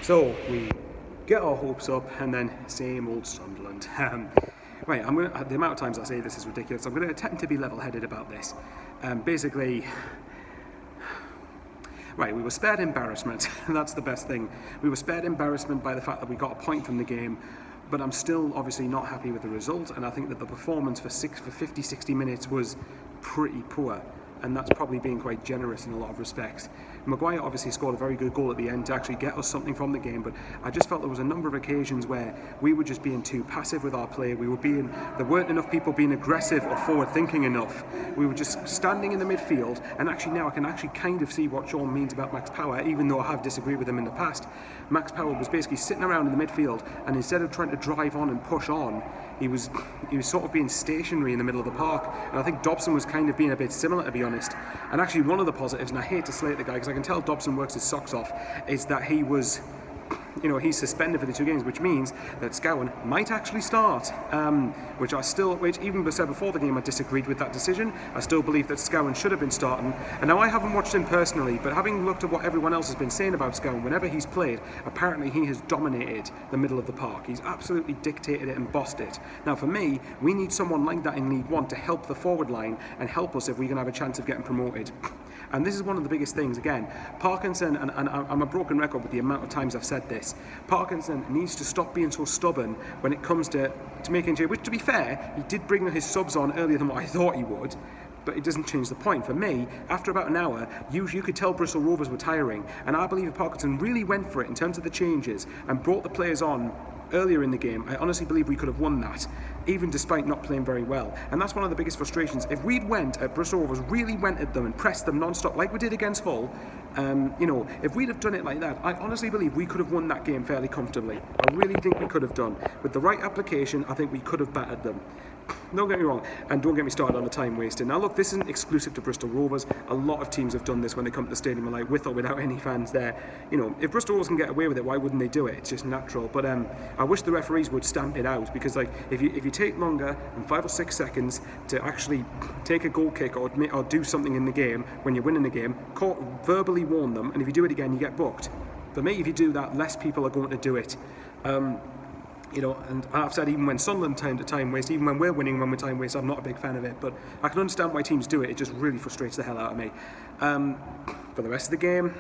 So we get our hopes up, and then same old Sunderland. Right, the amount of times I say this is ridiculous. I'm going to attempt to be level-headed about this. Basically, right, we were spared embarrassment, and that's the best thing. We were spared embarrassment by the fact that we got a point from the game, but I'm still obviously not happy with the result, and I think that the performance for 50-60 minutes was pretty poor, and that's probably being quite generous in a lot of respects. Maguire obviously scored a very good goal at the end to actually get us something from the game, but I just felt there was a number of occasions where we were just being too passive with our play. There weren't enough people being aggressive or forward-thinking enough. We were just standing in the midfield, and actually now I can actually kind of see what Sean means about Max Power, even though I have disagreed with him in the past. Max Power was basically sitting around in the midfield, and instead of trying to drive on and push on, he was sort of being stationary in the middle of the park, and I think Dobson was kind of being a bit similar, to be honest. And actually one of the positives, and I hate to slate the guy because I can tell Dobson works his socks off, is that he was, he's suspended for the 2 games, which means that Scowen might actually start, which even said before the game I disagreed with that decision. I still believe that Scowen should have been starting, and now I haven't watched him personally, but having looked at what everyone else has been saying about Scowen, whenever he's played, apparently he has dominated the middle of the park. He's absolutely dictated it and bossed it. Now for me, we need someone like that in League One to help the forward line and help us if we're going to have a chance of getting promoted. And this is one of the biggest things. Again, Parkinson, and I'm a broken record with the amount of times I've said this, Parkinson needs to stop being so stubborn when it comes to making change, which, to be fair, he did bring his subs on earlier than what I thought he would, but it doesn't change the point. For me, after about an hour, you could tell Bristol Rovers were tiring, and I believe if Parkinson really went for it in terms of the changes and brought the players on earlier in the game, I honestly believe we could have won that, even despite not playing very well. And that's one of the biggest frustrations. If we'd went at Bristol Rovers, really went at them and pressed them non-stop like we did against Hull, if we'd have done it like that, I honestly believe we could have won that game fairly comfortably. I really think we could have done. With the right application, I think we could have battered them. Don't get me wrong, and don't get me started on the time wasted. Now look, this isn't exclusive to Bristol Rovers. A lot of teams have done this when they come to the stadium, like with or without any fans there. If Bristol Rovers can get away with it, why wouldn't they do it? It's just natural. But I wish the referees would stamp it out, because if you take longer than 5 or 6 seconds to actually take a goal kick or do something in the game when you're winning the game, verbally warn them, and if you do it again, you get booked. For me, if you do that, less people are going to do it. And I've said even when Sunderland time waste, even when we're winning, when we're time waste, I'm not a big fan of it, but I can understand why teams do it. It just really frustrates the hell out of me. For the rest of the game,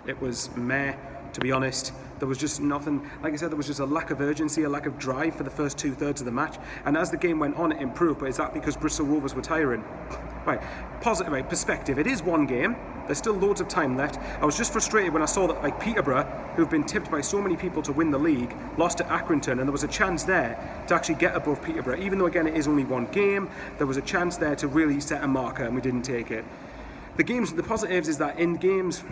it was meh, to be honest. There was just nothing, like I said, there was just a lack of urgency, a lack of drive for the first 2/3 of the match, and as the game went on, it improved, but is that because Bristol Rovers were tiring? Right, positive, right, perspective, it is one game, there's still loads of time left. I was just frustrated when I saw that Peterborough, who've been tipped by so many people to win the league, lost to Accrington, and there was a chance there to actually get above Peterborough. Even though again it is only one game, there was a chance there to really set a marker, and we didn't take it. The positives is that in games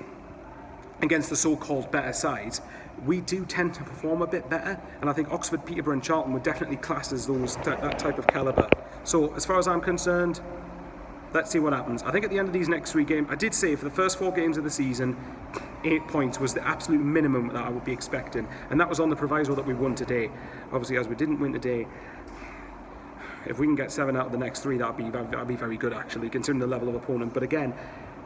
against the so-called better sides, we do tend to perform a bit better, and I think Oxford, Peterborough and Charlton were definitely classed as that type of calibre. So as far as I'm concerned, let's see what happens. I think at the end of these next 3 games, I did say for the first 4 games of the season, 8 points was the absolute minimum that I would be expecting, and that was on the proviso that we won today. Obviously, as we didn't win today, if we can get 7 out of the next 3, that'd be very good actually, considering the level of opponent. But again,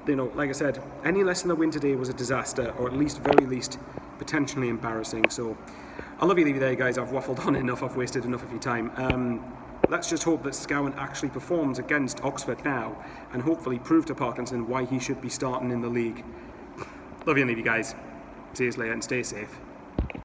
like I said, any less than a win today was a disaster, or at least, very least, potentially embarrassing. So I'll leave you there, guys. I've waffled on enough. I've wasted enough of your time. Let's just hope that Scowen actually performs against Oxford now, and hopefully prove to Parkinson why he should be starting in the league. Love you and leave you guys. See you later and stay safe.